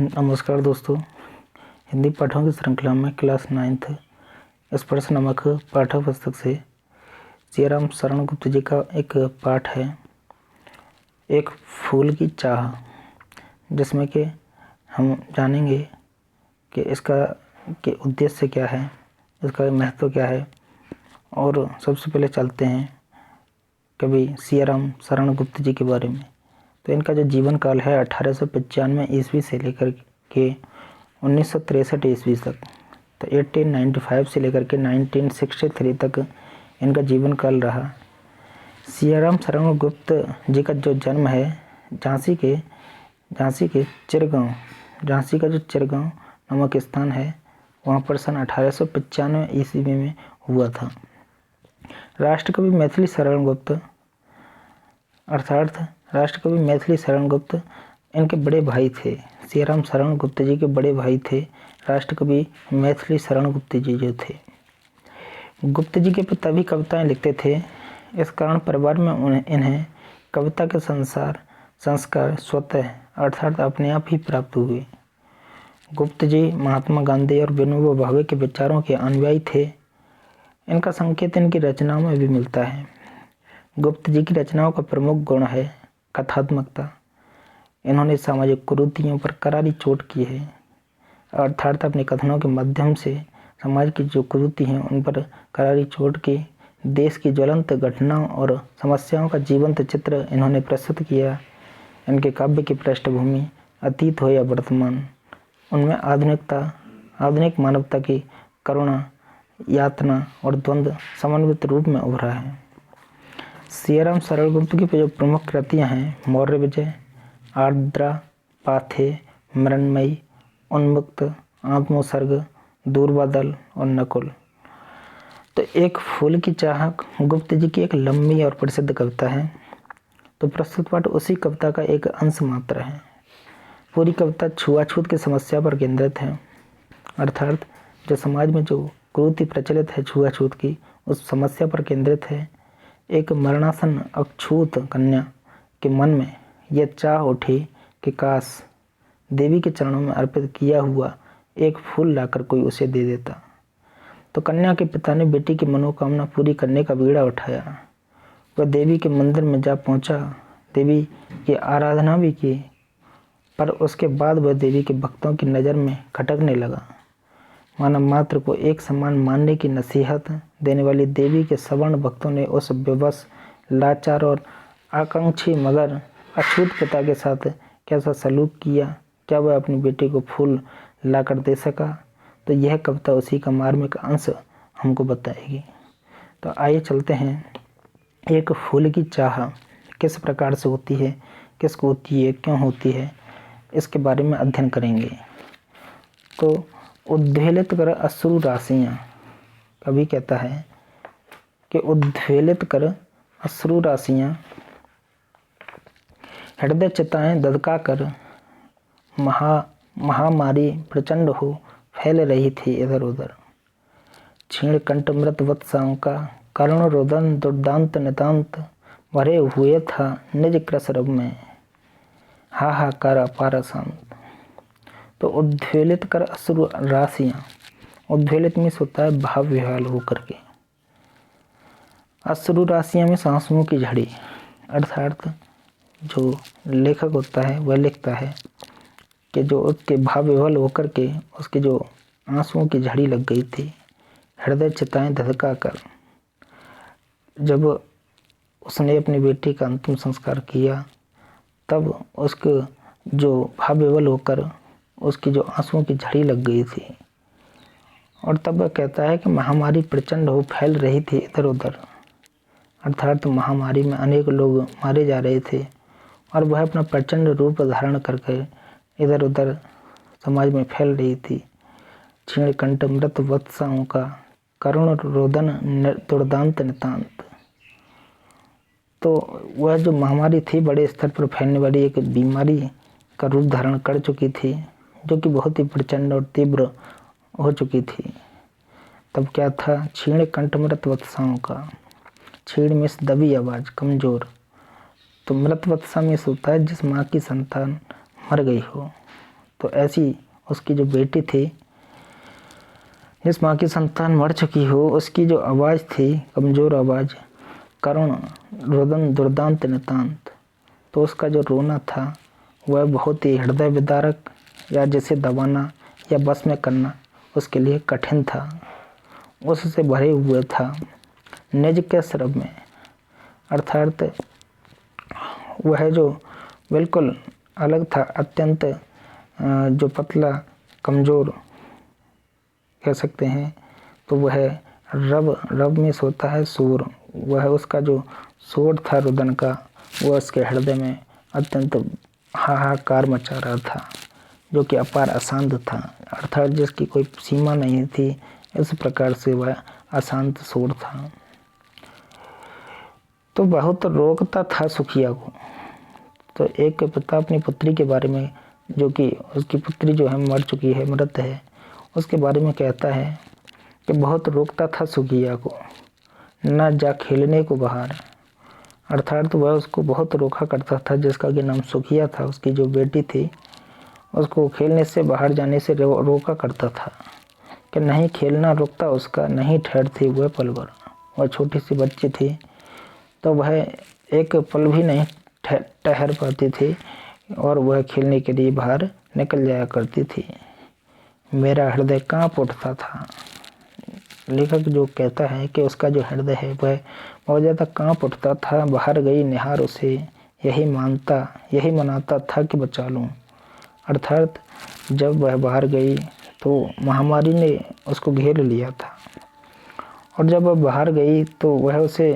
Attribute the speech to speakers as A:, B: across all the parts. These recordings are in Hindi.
A: नमस्कार दोस्तों, हिंदी पाठों की श्रृंखला में क्लास 9th स्पर्श नामक पाठ्य पुस्तक से सियाराम शरण गुप्त जी का एक पाठ है, एक फूल की चाह, जिसमें कि हम जानेंगे कि इसका के उद्देश्य क्या है, इसका महत्व क्या है। और सबसे पहले चलते हैं कवि सियाराम शरण गुप्त जी के बारे में। तो इनका जो जीवन काल है 1895 ईस्वी से लेकर के 1963 ईस्वी तक, तो 1895 से लेकर के 1963 तक इनका जीवन काल रहा। सियाराम शरण गुप्त जी का जो जन्म है झांसी के चिरगांव, झांसी का जो चिरगांव नामक स्थान है वहाँ पर सन 1895 ईस्वी में हुआ था। राष्ट्रकवि मैथिली शरण गुप्त अर्थात राष्ट्रकवि मैथिली शरण गुप्त इनके बड़े भाई थे। सियाराम शरण गुप्त जी के बड़े भाई थे राष्ट्रकवि मैथिली शरण गुप्त जी जो थे। गुप्त जी के पिता भी कविताएं लिखते थे, इस कारण परिवार में इन्हें कविता के संस्कार स्वतः अर्थात अपने आप ही प्राप्त हुए। गुप्त जी महात्मा गांधी और विनोबा भावे के विचारों के अनुयायी थे। इनका संकेत इनकी रचनाओं में भी मिलता है। गुप्त जी की रचनाओं का प्रमुख गुण है कथात्मकता। इन्होंने सामाजिक कुरीतियों पर करारी चोट की है, अर्थात अपने कथनों के माध्यम से समाज की जो कुरीति हैं उन पर करारी चोट की, देश की ज्वलंत घटनाओं और समस्याओं का जीवंत चित्र इन्होंने प्रस्तुत किया। इनके काव्य की पृष्ठभूमि अतीत हो या वर्तमान, उनमें आधुनिक मानवता की करुणा, यातना और द्वंद्व समन्वित रूप में उभरा है। सियाराम शरण गुप्त की जो प्रमुख कृतियाँ हैं मौर्य विजय, आर्द्रा, पाथे, मृण्मयी, उन्मुक्त, आत्मोत्सर्ग, दूर बादल और नकुल। तो एक फूल की चाह गुप्त जी की एक लंबी और प्रसिद्ध कविता है। तो प्रस्तुत पाठ उसी कविता का एक अंश मात्र है। पूरी कविता छुआछूत की समस्या पर केंद्रित है, अर्थात जो समाज में जो कुरीति प्रचलित है छुआछूत की, उस समस्या पर केंद्रित है। एक मरणासन अछूत कन्या के मन में यह चाह उठी कि काश देवी के चरणों में अर्पित किया हुआ एक फूल लाकर कोई उसे दे देता। तो कन्या के पिता ने बेटी की मनोकामना पूरी करने का बीड़ा उठाया। वह देवी के मंदिर में जा पहुंचा, देवी की आराधना भी की, पर उसके बाद वह देवी के भक्तों की नज़र में खटकने लगा। मानव मात्र को एक समान मानने की नसीहत देने वाली देवी के सवर्ण भक्तों ने उस विवश, लाचार और आकांक्षी मगर अछूत पिता के साथ कैसा सलूक किया। क्या वह अपनी बेटी को फूल लाकर दे सका? तो यह कविता उसी का मार्मिक अंश हमको बताएगी। तो आइए चलते हैं, एक फूल की चाह किस प्रकार से होती है, किसको होती है, क्यों होती है, इसके बारे में अध्ययन करेंगे। तो उद्वेलित कर अश्रु राशियाँ, कवि कहता है कि उद्वेलित कर अश्रु राशियाँ, हृदय चिताएं ददका कर महामारी प्रचंड हो फैल रही थी इधर उधर। क्षीण कंठ मृत वत्साओं का करुण रोदन दुर्दांत नितांत भरे हुए था निज क्रसरब में हाहाकार अपार शांत। तो उद्वेलित कर अश्रु राशियाँ, उद्वेलित में होता है भाव विह्वल होकर के। अश्रु राशियाँ में आंसुओं की झड़ी, अर्थात जो लेखक होता है वह लिखता है कि जो उसके भाव विह्वल होकर के उसके जो आंसुओं की झड़ी लग गई थी। हृदय चिताएं धधका कर, जब उसने अपनी बेटी का अंतिम संस्कार किया तब उसके जो भाव विह्वल होकर उसकी जो आंसुओं की झड़ी लग गई थी। और तब वह कहता है कि महामारी प्रचंड हो फैल रही थी इधर उधर, अर्थात महामारी में अनेक लोग मारे जा रहे थे और वह अपना प्रचंड रूप धारण करके इधर उधर समाज में फैल रही थी। क्षीण कंठ मृत वत्साओं का करुण रोदन दुर्दांत नितांत। तो वह जो महामारी थी बड़े स्तर पर फैलने वाली एक बीमारी का रूप धारण कर चुकी थी, जो कि बहुत ही प्रचंड और तीव्र हो चुकी थी। तब क्या था? क्षीण कंठ मृत वत्साओं का, क्षीण में दबी आवाज़, कमज़ोर। तो मृत वत्सा में होता है जिस माँ की संतान मर गई हो। तो ऐसी उसकी जो बेटी थी, जिस माँ की संतान मर चुकी हो, उसकी जो आवाज़ थी, कमज़ोर आवाज़, करुण रुदन दुर्दांत नितांत, तो उसका जो रोना था वह बहुत ही हृदय विदारक, या जिसे दबाना या बस में करना उसके लिए कठिन था, उससे भरे हुए था निज के सरब में। अर्थात वह जो बिल्कुल अलग था, अत्यंत जो पतला कमज़ोर कह सकते हैं, तो वह रब में सोता है सूर, वह उसका जो शोर था रुदन का, वह उसके हृदय में अत्यंत हाहाकार मचा रहा था, जो कि अपार अशांत था, अर्थात जिसकी कोई सीमा नहीं थी। इस प्रकार से वह अशांत शोर था। तो बहुत रोकता था सुखिया को। तो एक पिता अपनी पुत्री के बारे में, जो कि उसकी पुत्री जो है मर चुकी है, मृत है, उसके बारे में कहता है कि बहुत रोकता था सुखिया को, न जा खेलने को बाहर। अर्थात वह उसको बहुत रोका करता था, जिसका कि नाम सुखिया था, उसकी जो बेटी थी, उसको खेलने से बाहर जाने से रोका करता था कि नहीं खेलना रुकता उसका, नहीं ठहरती वह पल भर। वह छोटी सी बच्ची थी, तो वह एक पल भी नहीं ठहर पाती थी और वह खेलने के लिए बाहर निकल जाया करती थी। मेरा हृदय कांप उठता था। लेखक जो कहता है कि उसका जो हृदय है वह बहुत ज़्यादा कांप उठता था। बाहर गई निहार उसे, यही मनाता था कि बचा लूँ। अर्थात जब वह बाहर गई तो महामारी ने उसको घेर लिया था, और जब वह बाहर गई तो वह उसे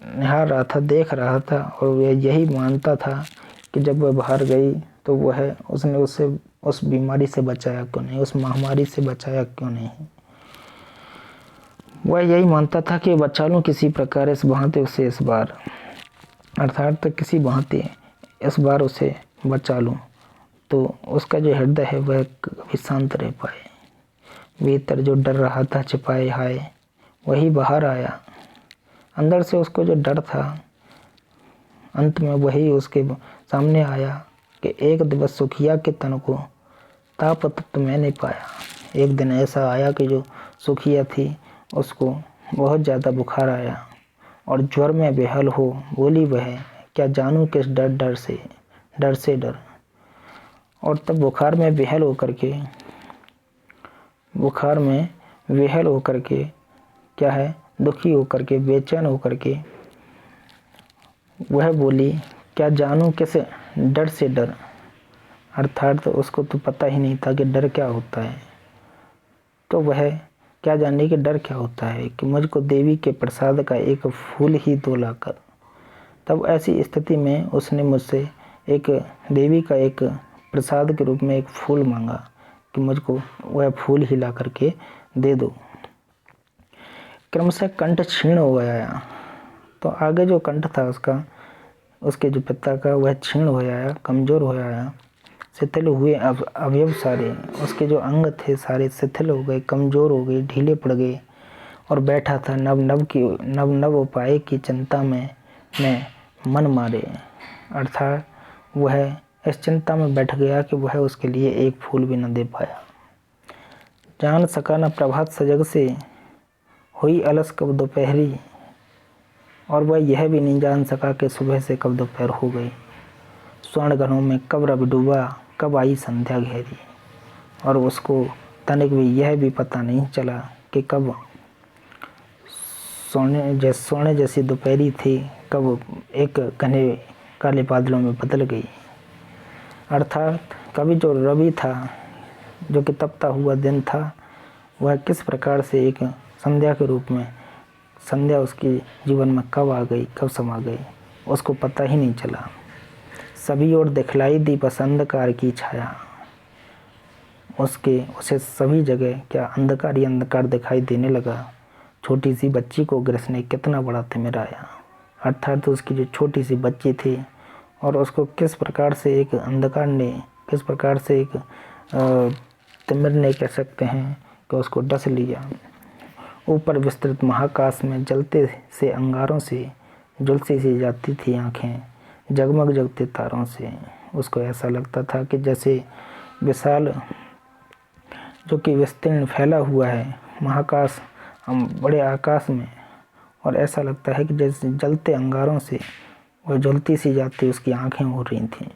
A: निहार रहा था, देख रहा था, और वह यही मानता था कि जब वह बाहर गई तो उसने उसे उस बीमारी से बचाया क्यों नहीं, उस महामारी से बचाया क्यों नहीं। वह यही मानता था कि बचा लूँ किसी प्रकार, इस भांति उसे इस बार, अर्थात किसी भांति इस बार उसे बचा लूँ, तो उसका जो हृदय है वह कभी शांत रह पाए। भीतर जो डर रहा था छिपाए हाय, वही बाहर आया। अंदर से उसको जो डर था, अंत में वही उसके सामने आया कि एक दिवस सुखिया के तन को ताप तप्त मैंने पाया। एक दिन ऐसा आया कि जो सुखिया थी उसको बहुत ज़्यादा बुखार आया और ज्वर में बेहाल हो बोली वह, क्या जानूँ किस डर से डर। और तब बुखार में बेहाल होकर के क्या है, दुखी होकर के, बेचैन होकर के वह बोली, क्या जानूँ किस डर से डर। अर्थात तो उसको तो पता ही नहीं था कि डर क्या होता है। तो वह क्या जानने कि डर क्या होता है, कि मुझको देवी के प्रसाद का एक फूल ही दो लाकर। तब ऐसी स्थिति में उसने मुझसे एक देवी का एक प्रसाद के रूप में एक फूल मांगा कि मुझको वह फूल ही ला करके दे दो। क्रमशः कंठ क्षीण हो गया। तो आगे जो कंठ था उसके जो पिता का, वह क्षीण हो आया, कमज़ोर हो आया, शिथिल हुए अवयव सारे, उसके जो अंग थे सारे शिथिल हो गए, कमज़ोर हो गए, ढीले पड़ गए, और बैठा था नव उपाय की चिंता में मन मारे। अर्थात वह इस चिंता में बैठ गया कि वह उसके लिए एक फूल भी न दे पाया। जान सका न प्रभात सजग से, हुई अलस कब दोपहरी, और वह यह भी नहीं जान सका कि सुबह से कब दोपहर हो गई। स्वर्ण घरों में कब रब डूबा, कब आई संध्या घेरी, और उसको तनिक भी यह भी पता नहीं चला कि कब सोने जैसी दोपहरी थी, कब एक घने काले बादलों में बदल गई। अर्थात कभी जो रवि था, जो कि तपता हुआ दिन था, वह किस प्रकार से एक संध्या के रूप में, संध्या उसके जीवन में कब आ गई, कब समा गई, उसको पता ही नहीं चला। सभी ओर दिखलाई दी बस अंधकार की छाया, उसे सभी जगह क्या अंधकार ही अंधकार दिखाई देने लगा। छोटी सी बच्ची को ग्रस ने कितना बड़ा तिमिराया। अर्थात उसकी जो छोटी सी बच्ची थी, और उसको किस प्रकार से एक अंधकार ने, किस प्रकार से एक तिमिर ने कह सकते हैं कि उसको डस लिया। ऊपर विस्तृत महाकाश में जलते से अंगारों से झुलसी सी जाती थी आँखें, जगमग जगते तारों से। उसको ऐसा लगता था कि जैसे विशाल जो कि विस्तीर्ण फैला हुआ है महाकाश, हम बड़े आकाश में, और ऐसा लगता है कि जैसे जलते अंगारों से वह जलती सी जाती उसकी आंखें हो रही थीं,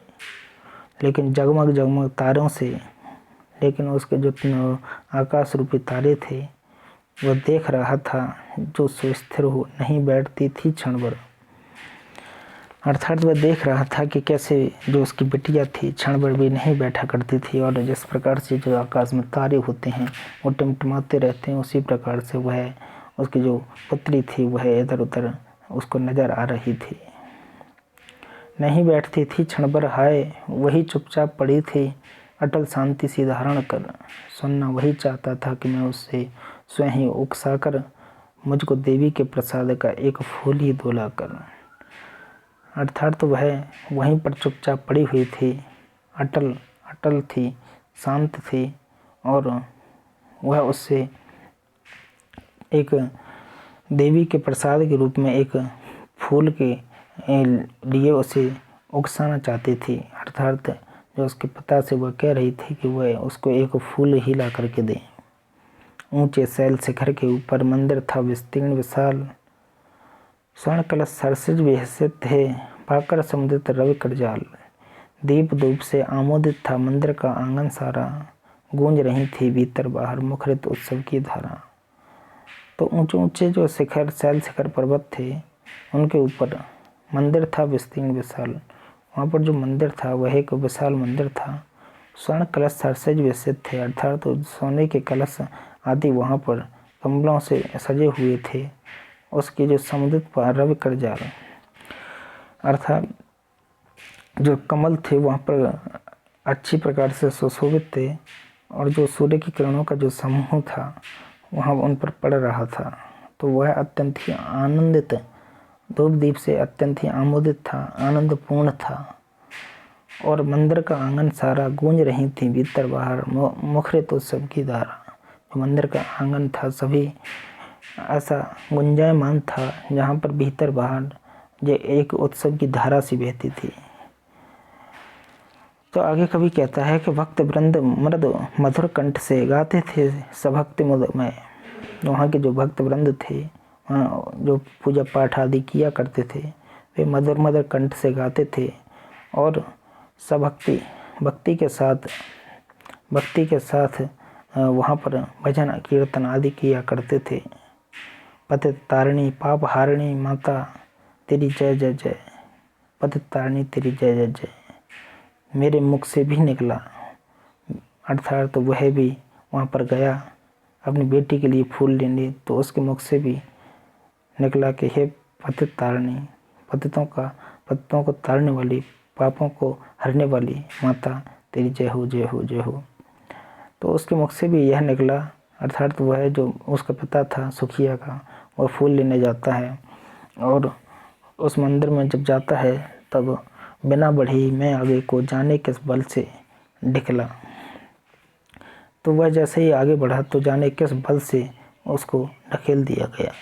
A: लेकिन जगमग जगमग तारों से। लेकिन उसके जो आकाश रूपी तारे थे वह देख रहा था, जो सुस्थिर हो नहीं बैठती थी क्षण भर। अर्थात वह देख रहा था कि कैसे जो उसकी बिटिया थी क्षण भर भी नहीं बैठा करती थी, और जिस प्रकार से जो आकाश में तारे होते हैं वो टिमटिमाते रहते हैं, उसी प्रकार से वह उसकी जो पुत्री थी वह इधर उधर उसको नज़र आ रही थी। नहीं बैठती थी क्षण भर, हाय वही चुपचाप पड़ी थी अटल शांति सी धारण कर। सुनना वही चाहता था कि मैं उससे स्वयं ही उकसाकर मुझको देवी के प्रसाद का एक फूल ही धोला कर। अर्थात तो वह वहीं पर चुपचाप पड़ी हुई थी, अटल थी, शांत थी, और वह उससे एक देवी के प्रसाद के रूप में एक फूल के लिए उसे उकसाना चाहती थी। अर्थात जो उसके पिता से वह कह रही थी कि वह उसको एक फूल ही ला करके दे। ऊंचे शैल शिखर के ऊपर मंदिर था विस्तीर्ण विशाल, स्वर्ण कलश सरसिज विहसित थे, पाकर समुदित रवि कर जाल। दीप धूप से आमोदित था मंदिर का आंगन सारा, गूंज रही थी भीतर बाहर मुखरित उत्सव की धारा। तो ऊंचे ऊंचे जो शिखर शैल शिखर पर्वत थे उनके ऊपर मंदिर था विस्तीर्ण विशाल। वहाँ पर जो मंदिर था वह एक विशाल मंदिर था। स्वर्ण कलश सरसिज विहसित थे, अर्थात तो सोने के कलश आदि वहाँ पर कमलों से सजे हुए थे। उसके जो समुदित रवि कर जाल, अर्थात जो कमल थे वहाँ पर अच्छी प्रकार से सुशोभित थे, और जो सूर्य की किरणों का जो समूह था वहाँ उन पर पड़ रहा था। तो वह अत्यंत ही आनंदित, धूप दीप से अत्यंत ही आमोदित था, आनंदपूर्ण था, और मंदिर का आंगन सारा गूंज रही थी भीतर बाहर मुखरित उत्सव की धारा। जो मंदिर का आंगन था सभी ऐसा गुंजायमान था जहाँ पर भीतर बाहर जो एक उत्सव की धारा सी बहती थी। तो आगे कवि कहता है कि भक्त वृंद मृद मधुर कंठ से गाते थे सभक्ति मुदमय। वहाँ के जो भक्त वृंद थे, वहाँ जो पूजा पाठ आदि किया करते थे, वे मधुर मधुर कंठ से गाते थे और भक्ति के साथ वहाँ पर भजन कीर्तन आदि किया करते थे। पतित तारिणी पाप हारिणी माता तेरी जय जय जय, पतित तारिणी तेरी जय जय जय मेरे मुख से भी निकला। अर्थात तो वह भी वहाँ पर गया अपनी बेटी के लिए फूल लेने, तो उसके मुख से भी निकला कि हे पतित तारिणी, पतितों को तारने वाली, पापों को हरने वाली माता तेरी जय हो जय हो जय हो। तो उसके मुख से भी यह निकला। अर्थात वह जो उसका पिता था सुखिया का, वह फूल लेने जाता है और उस मंदिर में जब जाता है तब बिना बढ़ी मैं आगे को जाने किस बल से ढिकला। तो वह जैसे ही आगे बढ़ा तो जाने किस बल से उसको ढकेल दिया गया।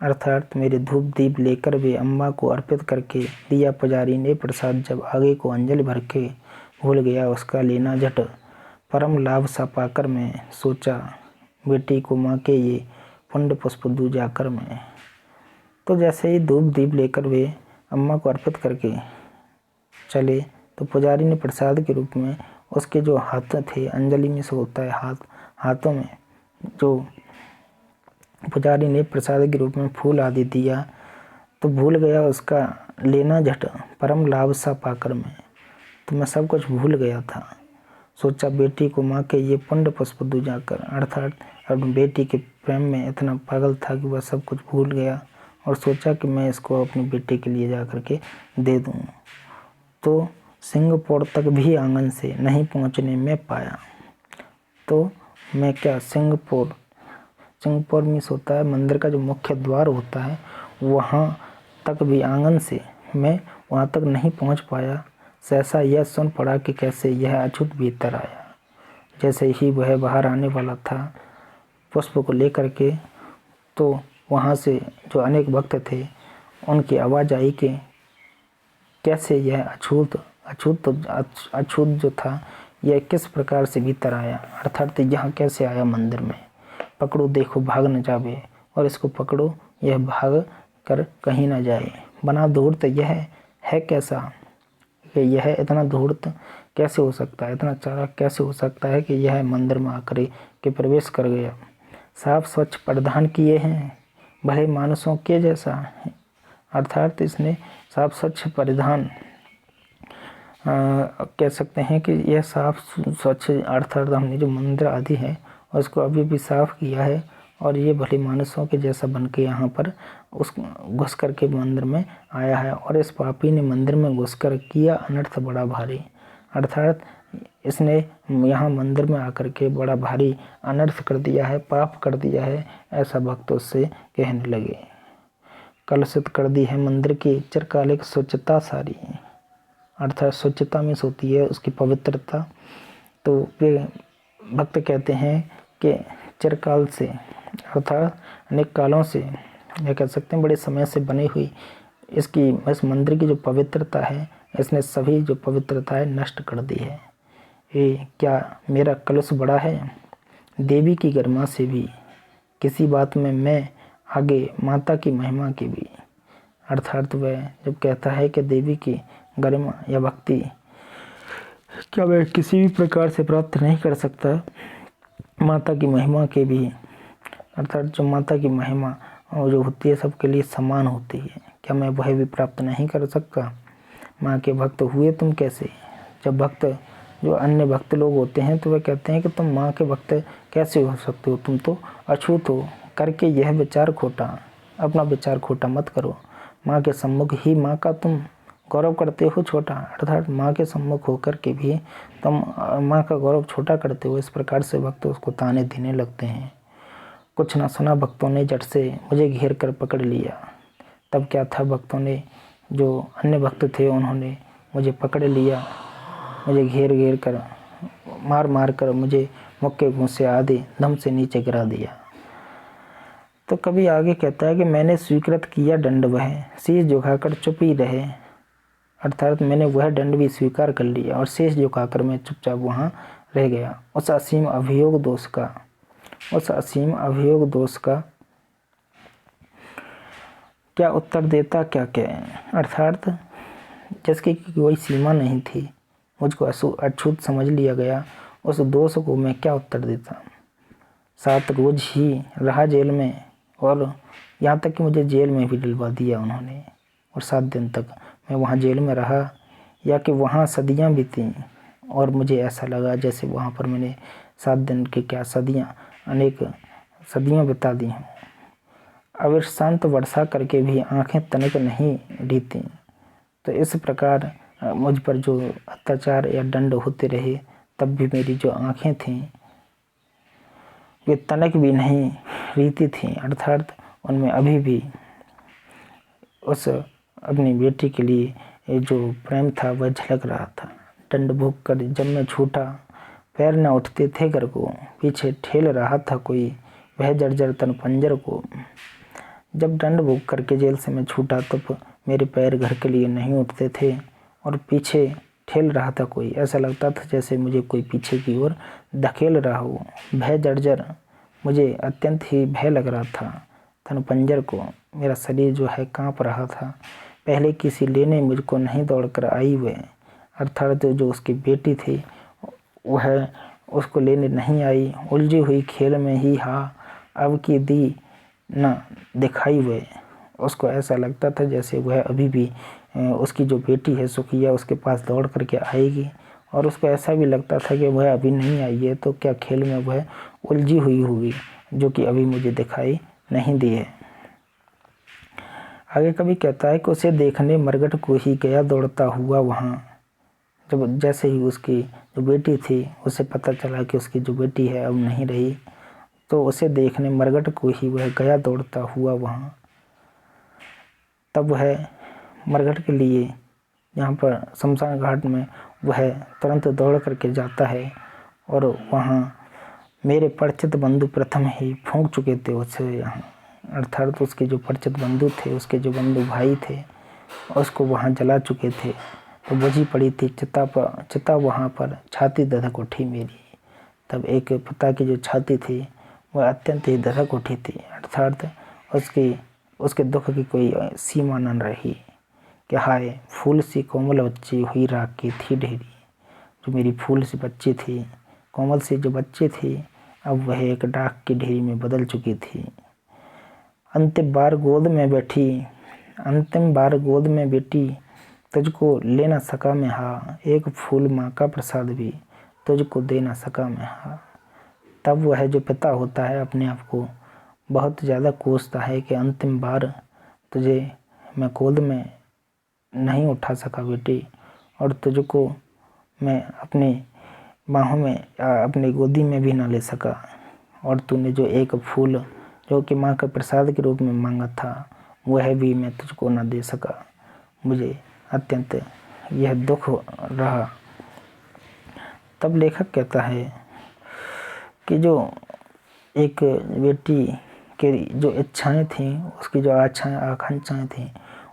A: अर्थात मेरे धूप दीप लेकर वे अम्मा को अर्पित करके दिया पुजारी ने प्रसाद, जब आगे को अंजलि भर के भूल गया उसका लेना झट। परम लाभ सा पाकर मैं सोचा बेटी को माँ के ये पुण्य पुष्प दूं जाकर मैं। तो जैसे ही धूप दीप लेकर वे अम्मा को अर्पित करके चले तो पुजारी ने प्रसाद के रूप में उसके जो हाथ थे, अंजलि में से होता है हाथों में, जो पुजारी ने प्रसाद के रूप में फूल आदि दिया, तो भूल गया उसका लेना झट परम लाभ सा पाकर मैं सब कुछ भूल गया था। सोचा बेटी को माँ के ये पुण्य पुष्प दूं जाकर। अर्थात अपनी बेटी के प्रेम में इतना पागल था कि वह सब कुछ भूल गया और सोचा कि मैं इसको अपनी बेटी के लिए जा कर के दे दूँ। तो सिंहपुर तक भी आंगन से नहीं पहुँचने में पाया। तो मैं क्या सिंहपुर मीन्स होता है मंदिर का जो मुख्य द्वार होता है, वहाँ तक भी आंगन से मैं वहाँ तक नहीं पहुँच पाया। सहसा यह सुन पड़ा कि कैसे यह अछूत भीतर आया। जैसे ही वह बाहर आने वाला था पुष्प को लेकर के, तो वहाँ से जो अनेक भक्त थे उनकी आवाज़ आई कि कैसे यह अछूत जो था यह किस प्रकार से भीतर आया, अर्थात यहाँ कैसे आया मंदिर में। पकड़ो देखो भाग न जावे, और इसको पकड़ो यह भाग कर कहीं न जाए। बना धूर्त यह है कैसा, कि यह इतना धूर्त कैसे हो सकता है, इतना चालाक कैसे हो सकता है कि यह मंदिर में आकर के प्रवेश कर गया। साफ स्वच्छ परिधान किए हैं भले मानसों के जैसा, अर्थात इसने साफ स्वच्छ परिधान कह सकते हैं कि यह साफ स्वच्छ, अर्थात हमने जो मंदिर आदि है उसको अभी भी साफ किया है, और ये भले मानसों के जैसा बन के यहाँ पर उस घुस कर के मंदिर में आया है। और इस पापी ने मंदिर में घुसकर किया अनर्थ बड़ा भारी, अर्थात इसने यहाँ मंदिर में आकर के बड़ा भारी अनर्थ कर दिया है, पाप कर दिया है, ऐसा भक्त उससे कहने लगे। कलुषित कर दी है मंदिर की चिरकालिक स्वच्छता सारी, अर्थात स्वच्छता में होती है उसकी पवित्रता। तो वे भक्त कहते हैं कि चिरकाल से, अर्थात अनेक कालों से, यह कह सकते हैं बड़े समय से बनी हुई इस मंदिर की जो पवित्रता है, इसने सभी जो पवित्रता है नष्ट कर दी है। ये क्या मेरा कलुष बड़ा है देवी की गरिमा से भी, किसी बात में मैं आगे माता की महिमा की भी। अर्थात वह जब कहता है कि देवी की गरिमा या भक्ति क्या वह किसी भी प्रकार से प्राप्त नहीं कर सकता, माता की महिमा के भी, अर्थात जो माता की महिमा जो होती है सबके लिए समान होती है, क्या मैं वह भी प्राप्त नहीं कर सकता। माँ के भक्त हुए तुम कैसे, जब भक्त जो अन्य भक्त लोग होते हैं तो वे कहते हैं कि तुम माँ के भक्त कैसे हो सकते हो, तुम तो अछूत हो, करके यह विचार खोटा, अपना विचार खोटा मत करो। माँ के सम्मुख ही माँ का तुम गौरव करते हो छोटा, अर्थात माँ के सम्मुख होकर के भी तुम माँ का गौरव छोटा करते हो। इस प्रकार से भक्त उसको ताने देने लगते हैं। कुछ ना सुना भक्तों ने झट से मुझे घेर कर पकड़ लिया। तब क्या था, भक्तों ने जो अन्य भक्त थे उन्होंने मुझे पकड़ लिया, मुझे घेर घेर कर मार मार कर मुझे मुक्के घूंसे आदि दम से नीचे गिरा दिया। तो कभी आगे कहता है कि मैंने स्वीकृत किया दंड वह, शीश झुकाकर चुप ही रहे, अर्थात मैंने वह दंड भी स्वीकार कर लिया और शीश झुकाकर मैं चुपचाप वहाँ रह गया। उस असीम अभियोग दोष का क्या उत्तर देता क्या अर्थात जिसकी कोई सीमा नहीं थी, मुझको अछूत समझ लिया गया, उस दोष को मैं क्या उत्तर देता। 7 रोज ही रहा जेल में, और यहाँ तक कि मुझे जेल में भी डलवा दिया उन्होंने, और 7 दिन तक मैं वहाँ जेल में रहा, या कि वहाँ सदियाँ बीती और मुझे ऐसा लगा जैसे वहाँ पर मैंने 7 दिन की क्या सदियाँ, अनेक सदियाँ बिता दी हूँ। अविश्रांत वर्षा करके भी आंखें तनिक नहीं ढीती। तो इस प्रकार मुझ पर जो अत्याचार या दंड होते रहे, तब भी मेरी जो आंखें थीं वे तनिक भी नहीं रीती थीं, अर्थात उनमें अभी भी उस अपनी बेटी के लिए जो प्रेम था वह झलक रहा था। दंड भोग कर जब मैं छूटा, पैर न उठते थे घर को, पीछे ठेल रहा था कोई वह जर्जर तन पंजर को। जब दंड भोग करके जेल से मैं छूटा तब मेरे पैर घर के लिए नहीं उठते थे और पीछे ठेल रहा था कोई, ऐसा लगता था जैसे मुझे कोई पीछे की ओर धकेल रहा हो। भय जर्जर, मुझे अत्यंत ही भय लग रहा था। तन पंजर को, मेरा शरीर जो है कांप रहा था। पहले किसी लेने मुझको नहीं दौड़ कर आई हुए, अर्थात जो उसकी बेटी थी वह उसको लेने नहीं आई। उलझी हुई खेल में ही अब की दी न दिखाई हुए। उसको ऐसा लगता था जैसे वह अभी भी उसकी जो बेटी है सुखिया उसके पास दौड़ करके आएगी, और उसको ऐसा भी लगता था कि वह अभी नहीं आई है तो क्या खेल में वह उलझी हुई होगी जो कि अभी मुझे दिखाई नहीं दी है। आगे कभी कहता है कि उसे देखने मरघट को ही गया दौड़ता हुआ वहाँ। जब जैसे ही उसकी जो बेटी थी उसे पता चला कि उसकी जो बेटी है अब नहीं रही, तो उसे देखने मरघट को ही वह गया दौड़ता हुआ वहाँ। तब वह मरघट के लिए यहाँ पर शमशान घाट में वह तुरंत दौड़ करके जाता है, और वहाँ मेरे परिचित बंधु प्रथम ही फूंक चुके थे उसे यहाँ, अर्थात उसके जो परिचित बंधु थे, उसके जो बंधु भाई थे उसको वहाँ जला चुके थे। तो बुझी पड़ी थी चिता वहाँ पर, छाती धधक उठी मेरी। तब एक पिता की जो छाती थी वह अत्यंत ही धधक उठी थी, अर्थात उसके दुख की कोई सीमा न रही कि हाय फूल सी कोमल बच्ची हुई राख की थी ढेरी। जो मेरी फूल सी बच्ची थी, कोमल सी जो बच्ची थी, अब वह एक डाक की ढेरी में बदल चुकी थी। अंतिम बार गोद में बेटी तुझको ले न सका मैं हा, एक फूल माँ का प्रसाद भी तुझको दे न सका मैं हा। तब वह जो पिता होता है अपने आप को बहुत ज़्यादा कोसता है कि अंतिम बार तुझे मैं गोद में नहीं उठा सका बेटी, और तुझको मैं अपनी बाहों में अपनी गोदी में भी ना ले सका, और तूने जो एक फूल जो कि माँ के प्रसाद के रूप में मांगा था वह भी मैं तुझको ना दे सका। मुझे अत्यंत यह दुख रहा। तब लेखक कहता है कि जो एक बेटी की जो इच्छाएं थीं, उसकी जो आकांक्षाएं थीं,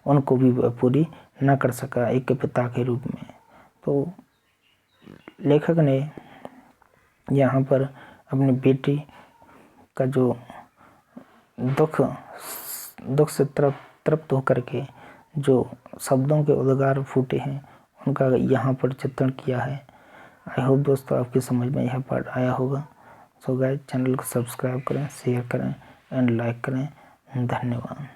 A: उनको भी वह पूरी न कर सका एक पिता के रूप में। तो लेखक ने यहाँ पर अपनी बेटी का जो दुख से तृप्त होकर के जो शब्दों के उद्गार फूटे हैं उनका यहाँ पर चित्रण किया है। आई होप दोस्तों आपकी समझ में यह पार्ट आया होगा। सो गाइस, चैनल को सब्सक्राइब करें, शेयर करें एंड लाइक करें। धन्यवाद।